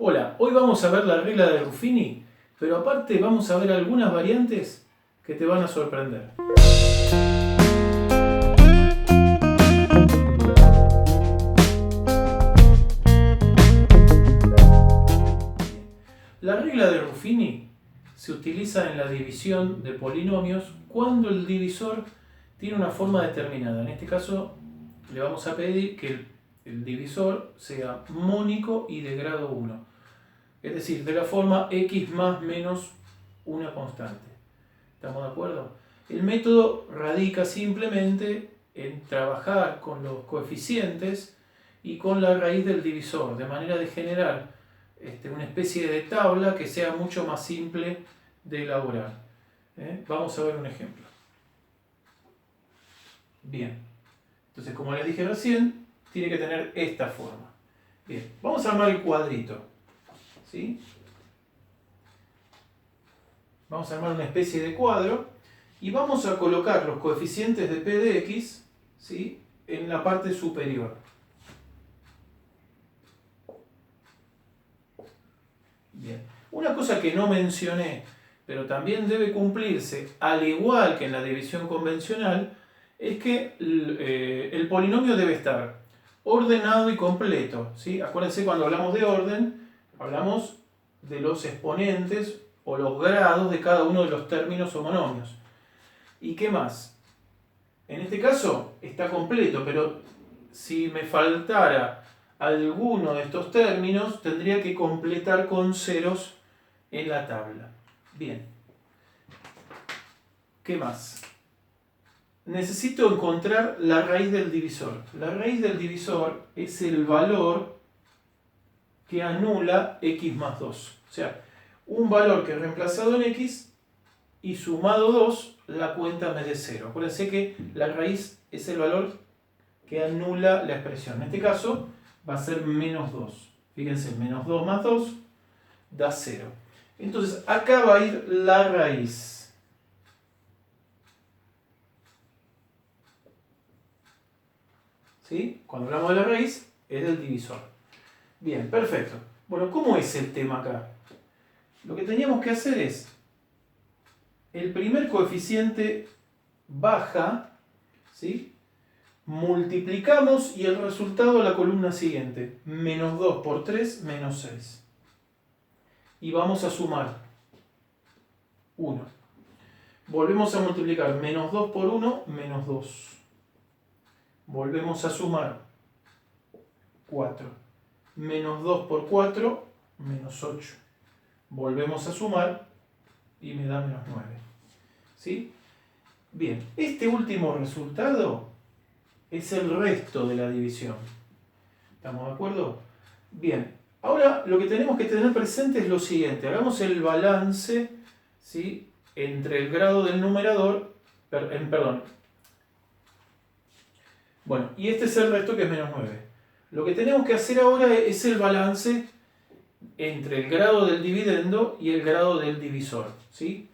Hola, hoy vamos a ver la regla de Ruffini, pero aparte vamos a ver algunas variantes que te van a sorprender. La regla de Ruffini se utiliza en la división de polinomios cuando el divisor tiene una forma determinada. En este caso le vamos a pedir que el divisor sea mónico y de grado 1. Es decir, de la forma x más menos una constante. ¿Estamos de acuerdo? El método radica simplemente en trabajar con los coeficientes y con la raíz del divisor, de manera de generar una especie de tabla que sea mucho más simple de elaborar. Vamos a ver un ejemplo. Bien, entonces como les dije recién, tiene que tener esta forma. Bien, vamos a armar el cuadrito. ¿Sí? Vamos a armar una especie de cuadro y vamos a colocar los coeficientes de p de x, ¿sí?, en la parte superior. Bien. Una cosa que no mencioné, pero también debe cumplirse, al igual que en la división convencional, es que el polinomio debe estar ordenado y completo, ¿sí? Acuérdense, cuando hablamos de orden, hablamos de los exponentes o los grados de cada uno de los términos o monomios. ¿Y qué más? En este caso está completo, pero si me faltara alguno de estos términos, tendría que completar con ceros en la tabla. Bien. ¿Qué más? Necesito encontrar la raíz del divisor. La raíz del divisor es el valor que anula x más 2. O sea, un valor que reemplazado en x y sumado 2, la cuenta me dé 0. Acuérdense que la raíz es el valor que anula la expresión. En este caso va a ser menos 2. Fíjense, menos 2 más 2 da 0. Entonces acá va a ir la raíz. ¿Sí? Cuando hablamos de la raíz, es del divisor. Bien, perfecto. Bueno, ¿cómo es el tema acá? Lo que teníamos que hacer es, el primer coeficiente baja, ¿sí?, multiplicamos y el resultado a la columna siguiente. Menos 2 por 3, menos 6. Y vamos a sumar 1. Volvemos a multiplicar. Menos 2 por 1, menos 2. Volvemos a sumar 4. Menos 2 por 4, menos 8. Volvemos a sumar y me da menos 9. ¿Sí? Bien, este último resultado es el resto de la división. ¿Estamos de acuerdo? Bien, ahora lo que tenemos que tener presente es lo siguiente. Hagamos el balance, ¿sí?, entre el grado del numerador, perdón. Bueno, y este es el resto, que es menos 9. Lo que tenemos que hacer ahora es el balance entre el grado del dividendo y el grado del divisor, ¿sí?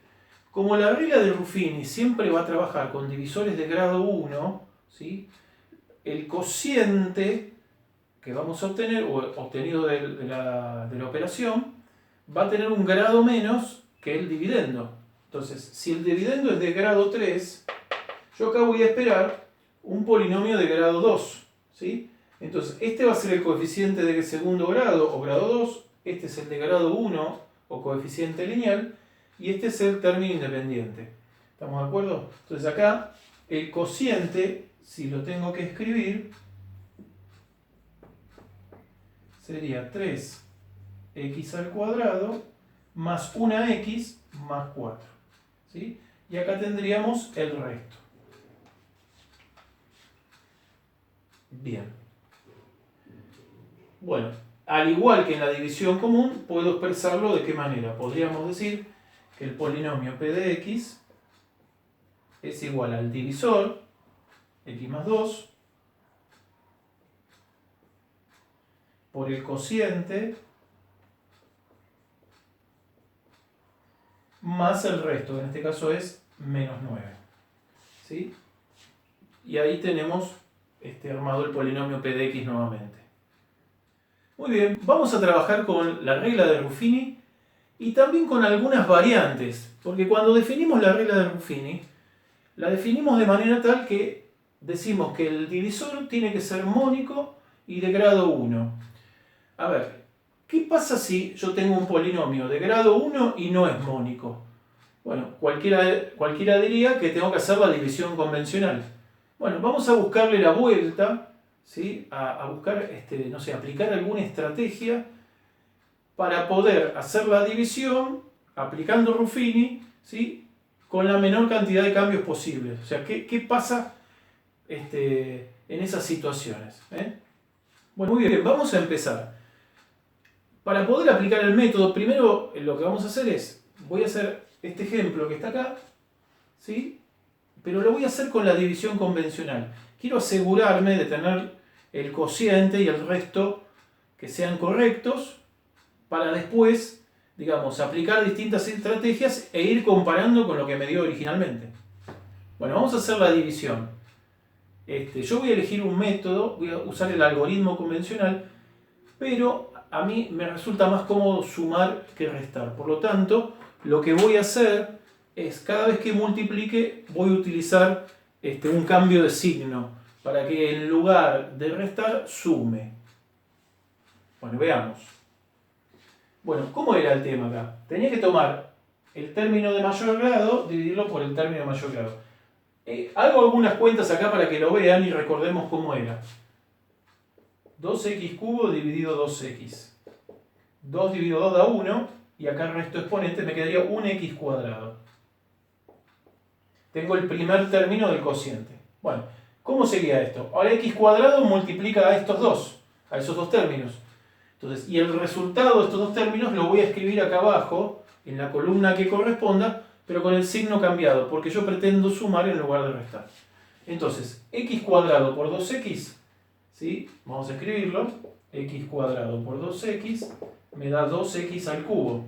Como la regla de Ruffini siempre va a trabajar con divisores de grado 1, ¿sí?, el cociente que vamos a obtener, o obtenido de la operación, va a tener un grado menos que el dividendo. Entonces, si el dividendo es de grado 3, yo acá voy a esperar un polinomio de grado 2, ¿sí? Entonces, este va a ser el coeficiente de segundo grado o grado 2, este es el de grado 1 o coeficiente lineal, y este es el término independiente. ¿Estamos de acuerdo? Entonces acá el cociente, si lo tengo que escribir, sería 3x al cuadrado más una x más 4. ¿Sí? Y acá tendríamos el resto. Bien. Bueno, al igual que en la división común, puedo expresarlo de qué manera. Podríamos decir que el polinomio p de x es igual al divisor, x más 2, por el cociente más el resto, que en este caso es menos 9. ¿Sí? Y ahí tenemos armado el polinomio p de x nuevamente. Muy bien, vamos a trabajar con la regla de Ruffini y también con algunas variantes, porque cuando definimos la regla de Ruffini, la definimos de manera tal que decimos que el divisor tiene que ser mónico y de grado 1. A ver, ¿qué pasa si yo tengo un polinomio de grado 1 y no es mónico? Bueno, cualquiera diría que tengo que hacer la división convencional. Bueno, vamos a buscarle la vuelta, ¿sí? A buscar, no sé, aplicar alguna estrategia para poder hacer la división aplicando Ruffini, ¿sí? Con la menor cantidad de cambios posibles. O sea, ¿qué pasa en esas situaciones? Bueno, muy bien, vamos a empezar. Para poder aplicar el método, primero lo que vamos a hacer es, voy a hacer este ejemplo que está acá, ¿sí? Pero lo voy a hacer con la división convencional. Quiero asegurarme de tener el cociente y el resto que sean correctos para después, digamos, aplicar distintas estrategias e ir comparando con lo que me dio originalmente. Bueno, vamos a hacer la división. Yo voy a elegir un método, voy a usar el algoritmo convencional, pero a mí me resulta más cómodo sumar que restar. Por lo tanto, lo que voy a hacer es, cada vez que multiplique, voy a utilizar un cambio de signo para que en lugar de restar, sume. Bueno, veamos. Bueno, ¿cómo era el tema acá? Tenía que tomar el término de mayor grado, dividirlo por el término de mayor grado. Hago algunas cuentas acá para que lo vean y recordemos cómo era. 2x cubo dividido 2x. 2 dividido 2 da 1, y acá el resto exponente me quedaría un x cuadrado. Tengo el primer término del cociente. Bueno, ¿cómo sería esto? Ahora x cuadrado multiplica a esos dos términos. Entonces, y el resultado de estos dos términos lo voy a escribir acá abajo, en la columna que corresponda, pero con el signo cambiado, porque yo pretendo sumar en lugar de restar. Entonces, x cuadrado por 2x, ¿sí? Vamos a escribirlo, x cuadrado por 2x me da 2x al cubo,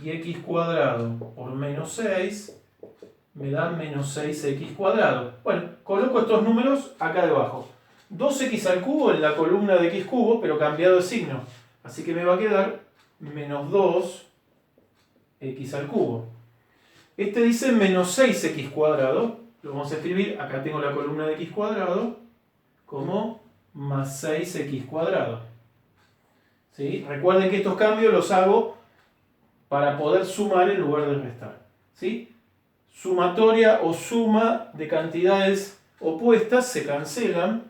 y x cuadrado por menos 6 me da menos 6x cuadrado. Bueno, coloco estos números acá debajo. 2x al cubo en la columna de x cubo, pero cambiado de signo. Así que me va a quedar menos 2x al cubo. Este dice menos 6x cuadrado. Lo vamos a escribir, acá tengo la columna de x cuadrado, como más 6x cuadrado. ¿Sí? Recuerden que estos cambios los hago para poder sumar en lugar de restar. ¿Sí? Sumatoria o suma de cantidades opuestas se cancelan.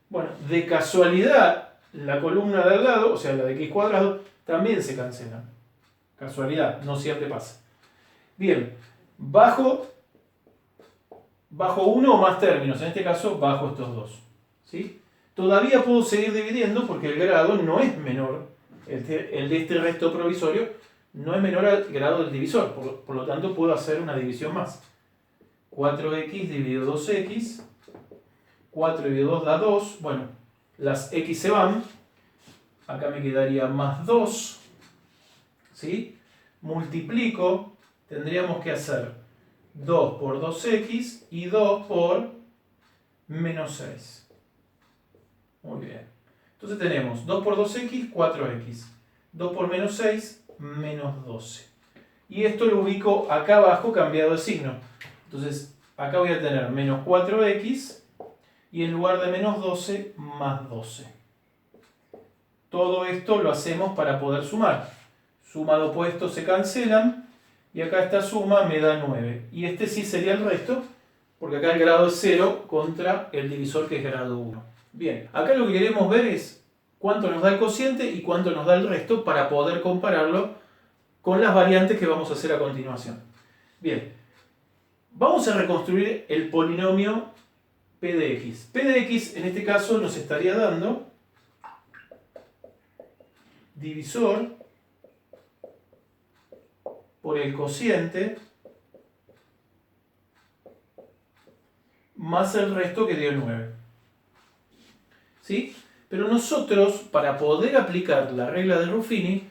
Bueno, de casualidad, la columna de al lado, o sea, la de x cuadrado, también se cancelan. Casualidad, no siempre pasa. Bien, bajo uno o más términos, en este caso bajo estos dos. ¿Sí? Todavía puedo seguir dividiendo porque el grado no es menor, el de este resto provisorio no es menor al grado del divisor, por lo tanto puedo hacer una división más. 4x dividido 2x, 4 dividido 2 da 2, bueno, las x se van, acá me quedaría más 2, ¿sí? Multiplico, tendríamos que hacer 2 por 2x y 2 por menos 6. Muy bien. Entonces tenemos 2 por 2x, 4x. 2 por menos 6, menos 12. Y esto lo ubico acá abajo cambiado de signo. Entonces acá voy a tener menos 4x y en lugar de menos 12, más 12. Todo esto lo hacemos para poder sumar. Suma de opuestos se cancelan y acá esta suma me da 9. Y este sí sería el resto, porque acá el grado es 0 contra el divisor que es grado 1. Bien, acá lo que queremos ver es cuánto nos da el cociente y cuánto nos da el resto para poder compararlo con las variantes que vamos a hacer a continuación. Bien, vamos a reconstruir el polinomio p de x. P de x en este caso nos estaría dando divisor por el cociente más el resto que dio 9. ¿Sí? Pero nosotros, para poder aplicar la regla de Ruffini,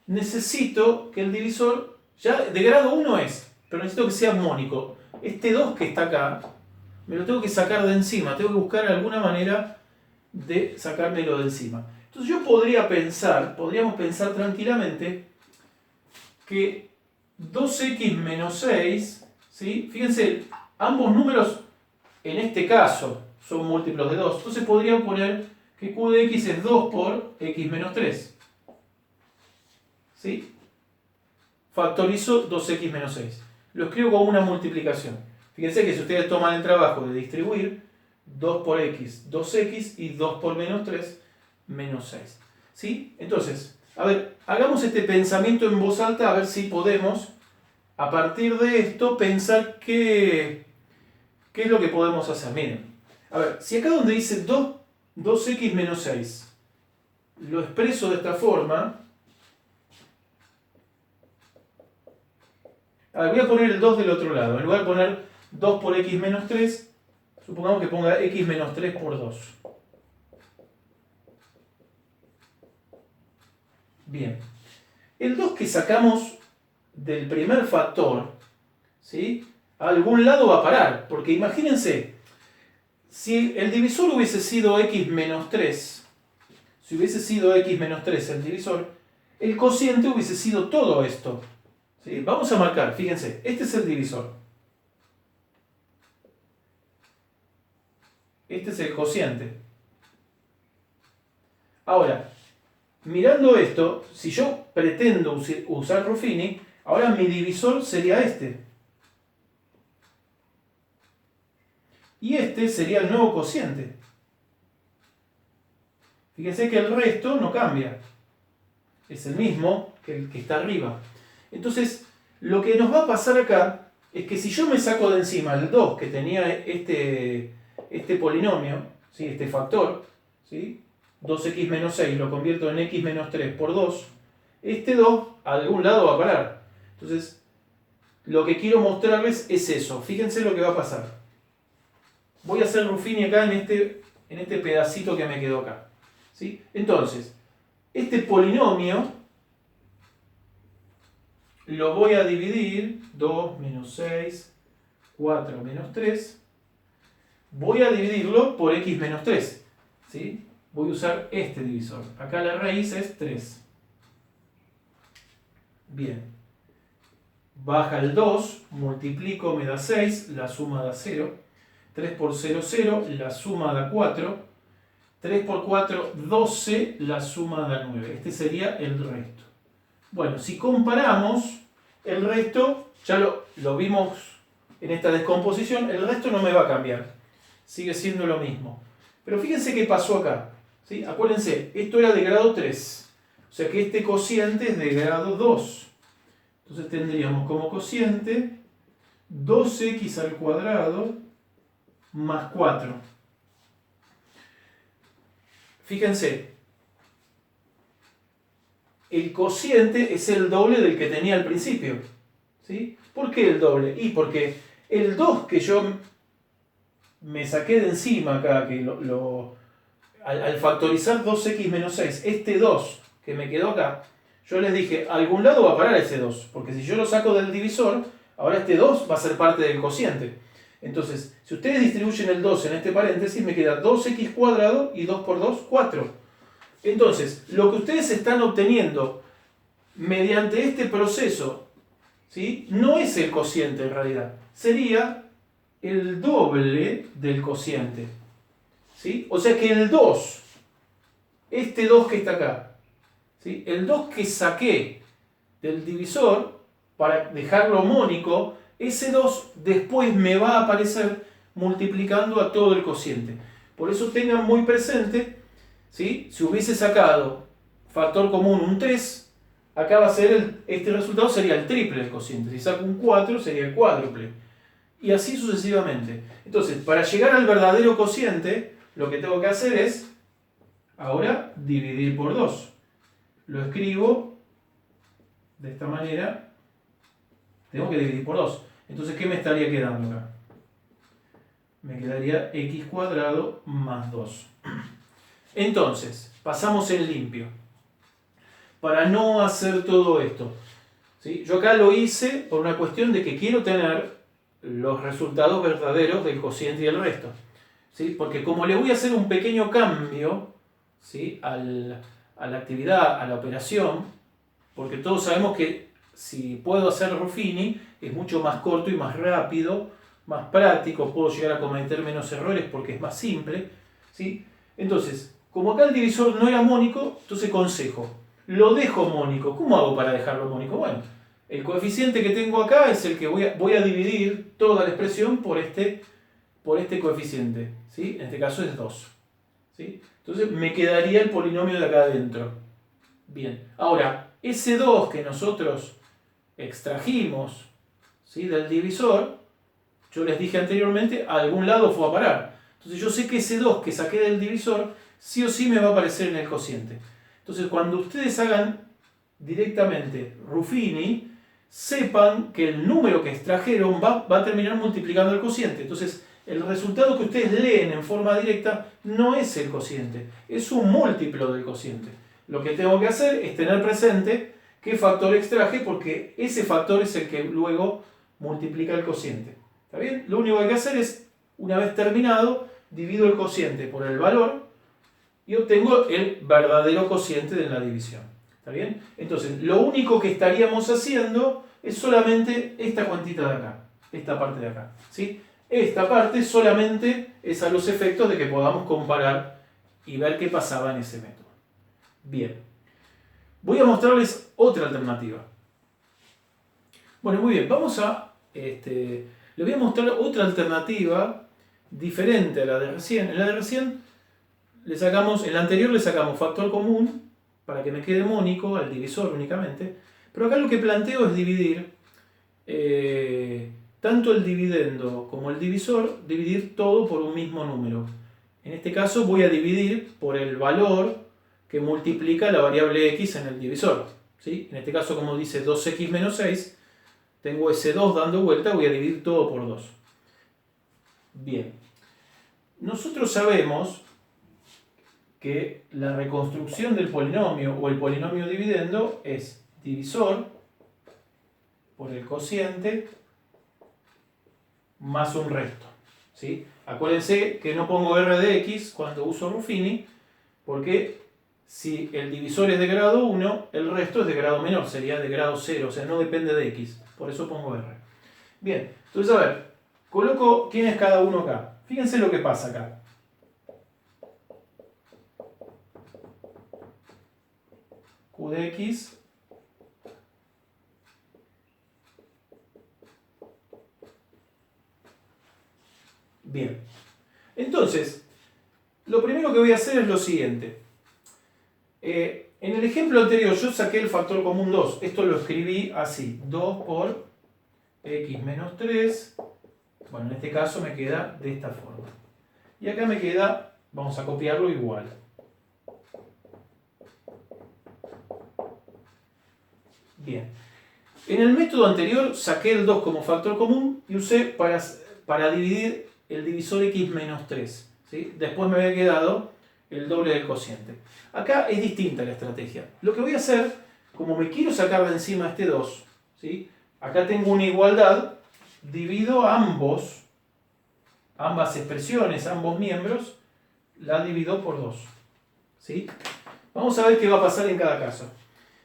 necesito que el divisor, ya de grado 1 es, pero necesito que sea mónico. Este 2 que está acá, me lo tengo que sacar de encima, tengo que buscar alguna manera de sacármelo de encima. Entonces podríamos pensar tranquilamente que 2x menos 6, ¿sí? Fíjense, ambos números en este caso son múltiplos de 2. Entonces podría poner que q de x es 2 por x menos 3. ¿Sí? Factorizo 2x menos 6. Lo escribo como una multiplicación. Fíjense que si ustedes toman el trabajo de distribuir, 2 por x, 2x y 2 por menos 3, menos 6. ¿Sí? Entonces, a ver, hagamos este pensamiento en voz alta a ver si podemos, a partir de esto, pensar qué es lo que podemos hacer. Miren, a ver, si acá donde dice 2x menos 6, lo expreso de esta forma. A ver, voy a poner el 2 del otro lado. En lugar de poner 2 por x menos 3, supongamos que ponga x menos 3 por 2. Bien. El 2 que sacamos del primer factor, ¿sí? A algún lado va a parar. Porque imagínense, si el divisor hubiese sido x menos 3, si hubiese sido x menos 3 el divisor, el cociente hubiese sido todo esto. ¿Sí? Vamos a marcar, fíjense, este es el divisor. Este es el cociente. Ahora, mirando esto, si yo pretendo usar Ruffini, ahora mi divisor sería este. Y este sería el nuevo cociente. Fíjense que el resto no cambia. Es el mismo que el que está arriba. Entonces, lo que nos va a pasar acá es que si yo me saco de encima el 2 que tenía este polinomio, ¿sí? Este factor, ¿sí? 2x menos 6 lo convierto en x menos 3 por 2, este 2 a algún lado va a parar. Entonces, lo que quiero mostrarles es eso. Fíjense lo que va a pasar. Voy a hacer Ruffini acá en este pedacito que me quedó acá. ¿Sí? Entonces, este polinomio lo voy a dividir, 2 menos 6, 4 menos 3. Voy a dividirlo por x menos 3. ¿Sí? Voy a usar este divisor. Acá la raíz es 3. Bien. Baja el 2, multiplico, me da 6, la suma da 0. 3 por 0, 0, la suma da 4. 3 por 4, 12, la suma da 9. Este sería el resto. Bueno, si comparamos, el resto, ya lo vimos en esta descomposición, el resto no me va a cambiar. Sigue siendo lo mismo. Pero fíjense qué pasó acá. ¿Sí? Acuérdense, esto era de grado 3. O sea que este cociente es de grado 2. Entonces tendríamos como cociente 2x al cuadrado más 4. Fíjense, el cociente es el doble del que tenía al principio. ¿Sí? ¿Por qué el doble? Y porque el 2 que yo me saqué de encima acá, que al factorizar 2x menos 6, este 2 que me quedó acá, yo les dije, a algún lado va a parar ese 2, porque si yo lo saco del divisor, ahora este 2 va a ser parte del cociente. Entonces, si ustedes distribuyen el 2 en este paréntesis, me queda 2x cuadrado y 2 por 2, 4. Entonces, lo que ustedes están obteniendo mediante este proceso, ¿sí? No es el cociente en realidad, sería el doble del cociente. ¿Sí? O sea que el 2, este 2 que está acá, ¿sí? El 2 que saqué del divisor para dejarlo mónico, ese 2 después me va a aparecer multiplicando a todo el cociente. Por eso tengan muy presente, ¿sí? Si hubiese sacado factor común un 3, acá va a ser este resultado sería el triple del cociente. Si saco un 4 sería el cuádruple. Y así sucesivamente. Entonces, para llegar al verdadero cociente, lo que tengo que hacer es, ahora, dividir por 2. Lo escribo de esta manera. Tengo que dividir por 2. Entonces, ¿qué me estaría quedando acá? Me quedaría x cuadrado más 2. Entonces, pasamos en limpio. Para no hacer todo esto, ¿sí? Yo acá lo hice por una cuestión de que quiero tener los resultados verdaderos del cociente y el resto. ¿Sí? Porque como le voy a hacer un pequeño cambio ¿sí? a la actividad, a la operación, porque todos sabemos que si puedo hacer Ruffini es mucho más corto y más rápido, más práctico, puedo llegar a cometer menos errores porque es más simple, ¿sí? Entonces, como acá el divisor no era mónico, entonces consejo, lo dejo mónico. ¿Cómo hago para dejarlo mónico? Bueno, el coeficiente que tengo acá es el que voy a dividir toda la expresión por este coeficiente, ¿sí? En este caso es 2, ¿sí? Entonces me quedaría el polinomio de acá adentro. Bien, ahora, ese 2 que nosotros extrajimos, ¿sí? Del divisor, yo les dije anteriormente, a algún lado fue a parar. Entonces yo sé que ese 2 que saqué del divisor, sí o sí me va a aparecer en el cociente. Entonces cuando ustedes hagan directamente Ruffini, sepan que el número que extrajeron va a terminar multiplicando el cociente. Entonces el resultado que ustedes leen en forma directa no es el cociente, es un múltiplo del cociente. Lo que tengo que hacer es tener presente qué factor extraje, porque ese factor es el que luego multiplica el cociente. ¿Está bien? Lo único que hay que hacer es, una vez terminado, divido el cociente por el valor y obtengo el verdadero cociente de la división. ¿Está bien? Entonces, lo único que estaríamos haciendo es solamente esta cuantita de acá, esta parte de acá, ¿sí? Esta parte solamente es a los efectos de que podamos comparar y ver qué pasaba en ese método. Bien. Voy a mostrarles otra alternativa. Bueno, muy bien, vamos a... les voy a mostrar otra alternativa diferente a la de recién. En la de recién, en la anterior le sacamos factor común para que me quede mónico al divisor únicamente. Pero acá lo que planteo es dividir tanto el dividendo como el divisor, dividir todo por un mismo número. En este caso voy a dividir por el valor que multiplica la variable x en el divisor, ¿sí? En este caso, como dice 2x menos 6, tengo ese 2 dando vuelta, voy a dividir todo por 2. Bien. Nosotros sabemos que la reconstrucción del polinomio o el polinomio dividendo es divisor por el cociente más un resto, ¿sí? Acuérdense que no pongo r de x cuando uso Ruffini, porque si el divisor es de grado 1, el resto es de grado menor, sería de grado 0, o sea, no depende de x, por eso pongo r. Bien, entonces a ver, coloco quién es cada uno acá. Fíjense lo que pasa acá. Q de x bien. Entonces, lo primero que voy a hacer es lo siguiente. En el ejemplo anterior yo saqué el factor común 2. Esto lo escribí así. 2 por x menos 3. Bueno, en este caso me queda de esta forma. Y acá me queda, vamos a copiarlo igual. Bien. En el método anterior saqué el 2 como factor común y usé para dividir el divisor x menos 3. ¿Sí? Después me había quedado el doble del cociente. Acá es distinta la estrategia. Lo que voy a hacer, como me quiero sacar de encima este 2, ¿sí? Acá tengo una igualdad, divido ambas expresiones, ambos miembros, la divido por 2. ¿Sí? Vamos a ver qué va a pasar en cada caso.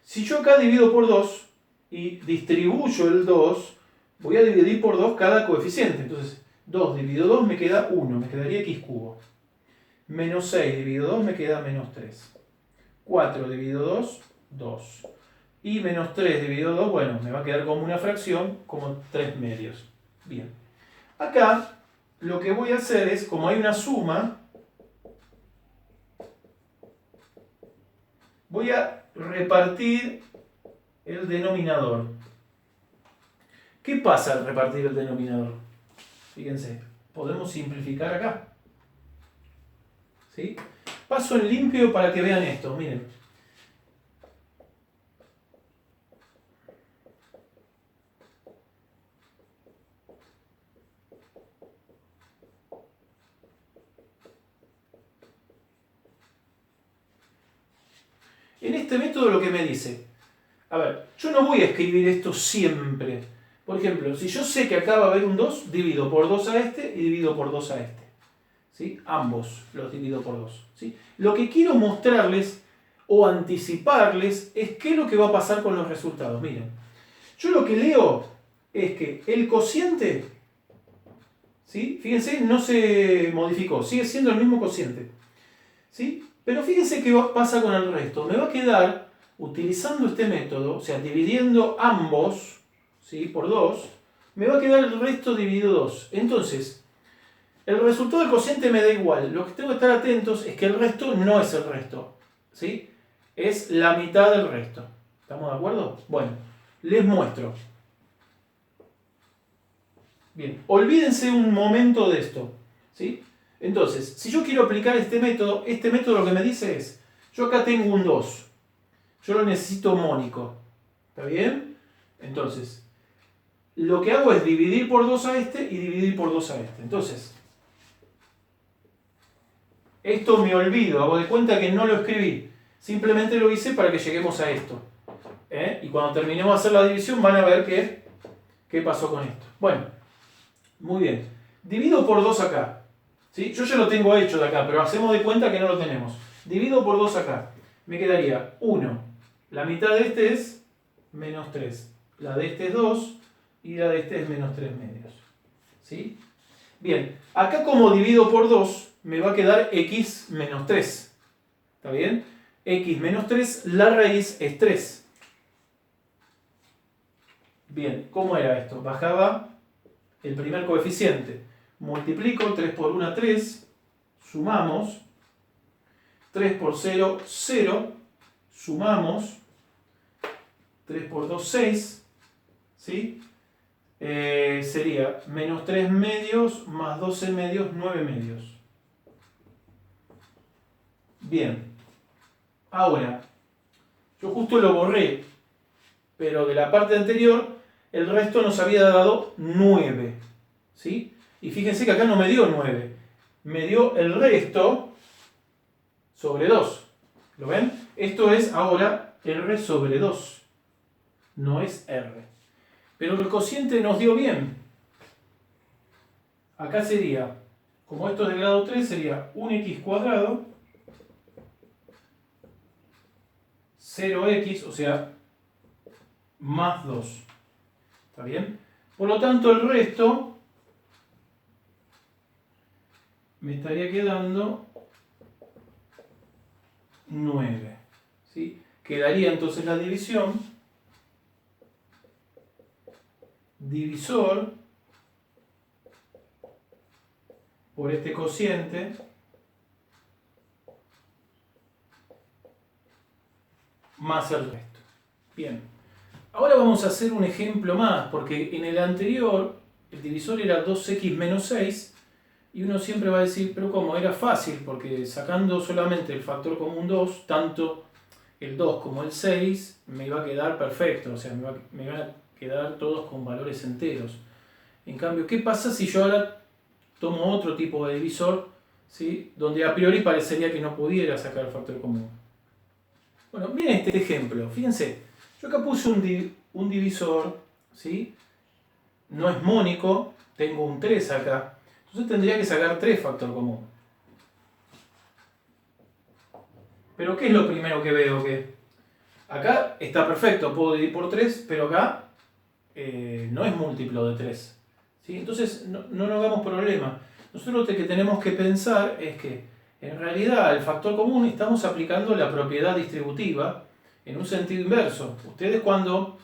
Si yo acá divido por 2 y distribuyo el 2, voy a dividir por 2 cada coeficiente. Entonces, 2 dividido 2 me queda 1, me quedaría x cubo. Menos 6 dividido 2 me queda menos 3. 4 dividido 2, 2. Y menos 3 dividido 2, bueno, me va a quedar como una fracción, como 3 medios. Bien. Acá, lo que voy a hacer es, como hay una suma, voy a repartir el denominador. ¿Qué pasa al repartir el denominador? Fíjense, podemos simplificar acá. ¿Sí? Paso en limpio para que vean esto, miren. En este método lo que me dice, a ver, yo no voy a escribir esto siempre. Por ejemplo, si yo sé que acá va a haber un 2, divido por 2 a este y divido por 2 a este. ¿sí? Ambos los divido por 2. ¿Sí? Lo que quiero mostrarles o anticiparles es qué es lo que va a pasar con los resultados. Miren, yo lo que leo es que el cociente, ¿sí? Fíjense, no se modificó, sigue siendo el mismo cociente. ¿Sí? Pero fíjense qué pasa con el resto. Me va a quedar, utilizando este método, o sea, dividiendo ambos, ¿sí? Por 2, me va a quedar el resto dividido 2. Entonces, el resultado del cociente me da igual. Lo que tengo que estar atentos es que el resto no es el resto, ¿sí? Es la mitad del resto. ¿Estamos de acuerdo? Bueno, les muestro. Bien, olvídense un momento de esto, ¿sí? Entonces, si yo quiero aplicar este método lo que me dice es, yo acá tengo un 2, yo lo necesito mónico, ¿está bien? Entonces, lo que hago es dividir por 2 a este y dividir por 2 a este. Entonces, esto me olvido, hago de cuenta que no lo escribí, simplemente lo hice para que lleguemos a esto. Y cuando terminemos de hacer la división van a ver qué pasó con esto. Bueno, muy bien, divido por 2 acá. ¿Sí? Yo ya lo tengo hecho de acá, pero hacemos de cuenta que no lo tenemos. Divido por 2 acá. Me quedaría 1. La mitad de este es menos 3. La de este es 2 y la de este es menos 3 medios. ¿Sí? Bien, acá como divido por 2, me va a quedar x menos 3. ¿Está bien? X menos 3, la raíz es 3. Bien, ¿cómo era esto? Bajaba el primer coeficiente. Multiplico 3 por 1, 3, sumamos, 3 por 0, 0, sumamos, 3 por 2, 6, ¿sí? Sería menos 3 medios más 12 medios, 9 medios. Bien, ahora, yo justo lo borré, pero de la parte anterior el resto nos había dado 9, ¿sí? Y fíjense que acá no me dio 9, me dio el resto sobre 2. ¿Lo ven? Esto es ahora R sobre 2, no es R. Pero el cociente nos dio bien. Acá sería, como esto es de grado 3, sería 1x cuadrado, 0x, o sea, más 2. ¿Está bien? Por lo tanto, el resto me estaría quedando 9. ¿Sí? Quedaría entonces la división. Divisor por este cociente más el resto. Bien. Ahora vamos a hacer un ejemplo más, porque en el anterior el divisor era 2x menos 6 y uno siempre va a decir, pero ¿cómo? Era fácil, porque sacando solamente el factor común 2, tanto el 2 como el 6 me iba a quedar perfecto, o sea, me iban a quedar todos con valores enteros. En cambio, ¿qué pasa si yo ahora tomo otro tipo de divisor, ¿sí? Donde a priori parecería que no pudiera sacar el factor común? Bueno, miren este ejemplo, fíjense, yo acá puse un divisor, ¿sí? No es mónico, tengo un 3 acá, entonces tendría que sacar 3 factor común. Pero ¿qué es lo primero que veo? Que acá está perfecto, puedo dividir por 3, pero acá no es múltiplo de 3. ¿Sí? Entonces no nos hagamos problema. Nosotros lo que tenemos que pensar es que en realidad al factor común estamos aplicando la propiedad distributiva en un sentido inverso. Ustedes cuando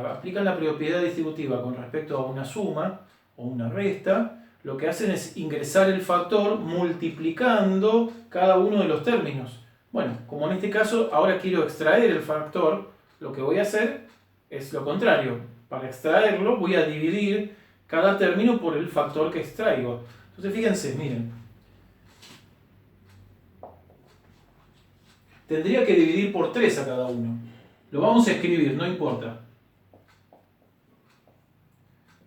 aplican la propiedad distributiva con respecto a una suma o una resta, lo que hacen es ingresar el factor multiplicando cada uno de los términos. Bueno, como en este caso ahora quiero extraer el factor, lo que voy a hacer es lo contrario. Para extraerlo voy a dividir cada término por el factor que extraigo. Entonces fíjense, miren. Tendría que dividir por 3 a cada uno. Lo vamos a escribir, no importa.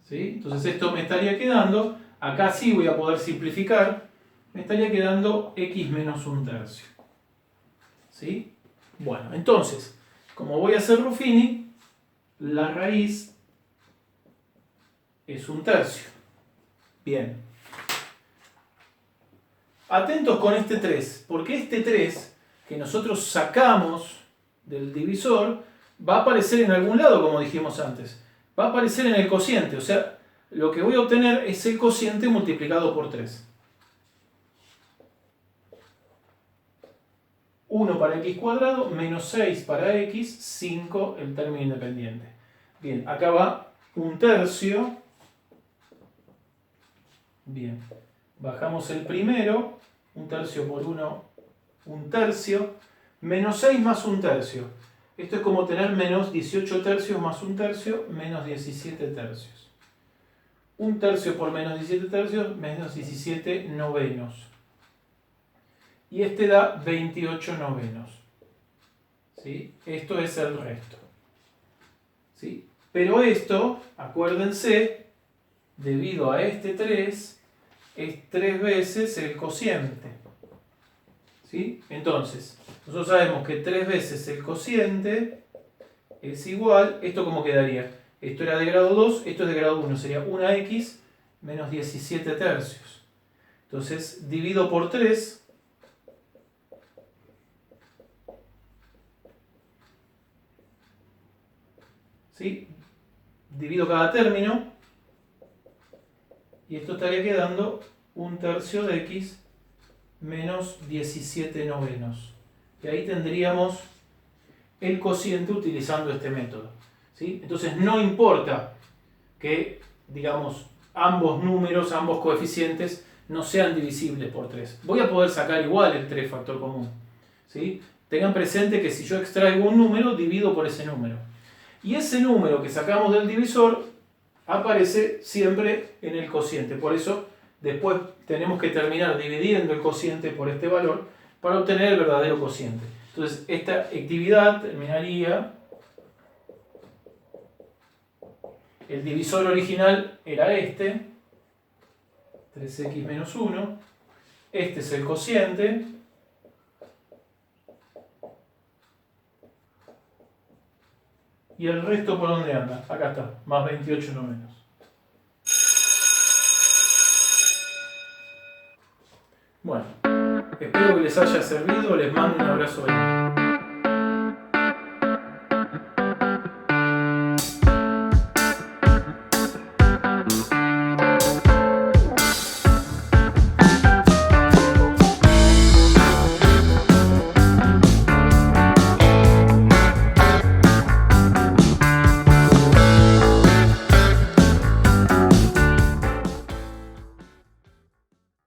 ¿Sí? Entonces esto me estaría quedando, acá sí voy a poder simplificar, me estaría quedando x menos 1/3. ¿Sí? Bueno, entonces, como voy a hacer Ruffini, la raíz es 1/3. Bien. atentos con este 3, porque este 3 que nosotros sacamos del divisor va a aparecer en algún lado, como dijimos antes. Va a aparecer en el cociente, o sea, lo que voy a obtener es el cociente multiplicado por 3. 1 para x cuadrado, menos 6 para x, 5 el término independiente. Bien, acá va 1/3. Bien, bajamos el primero, 1/3 por 1, 1/3, menos 6 más 1/3. Esto es como tener menos 18 tercios más 1/3, menos 17 tercios. 1/3 por menos 17 tercios, menos 17 novenos. Y este da 28 novenos. ¿Sí? Esto es el resto. ¿Sí? Pero esto, acuérdense, debido a este 3, es 3 veces el cociente. ¿Sí? Entonces, nosotros sabemos que 3 veces el cociente es igual, ¿esto cómo quedaría? Esto era de grado 2, esto es de grado 1, sería 1x menos 17 tercios. Entonces, divido por 3, ¿sí? Divido cada término, y esto estaría quedando 1/3 de x menos 17 novenos. Y ahí tendríamos el cociente utilizando este método. ¿Sí? Entonces no importa que, digamos, ambos números, ambos coeficientes no sean divisibles por 3. Voy a poder sacar igual el 3 factor común. ¿Sí? Tengan presente que si yo extraigo un número, divido por ese número. Y ese número que sacamos del divisor aparece siempre en el cociente. Por eso después tenemos que terminar dividiendo el cociente por este valor para obtener el verdadero cociente. Entonces esta actividad terminaría, el divisor original era este, 3x menos 1, este es el cociente, y el resto ¿por dónde anda? Acá está, más 28 novenos. Bueno, espero que les haya servido, les mando un abrazo grande.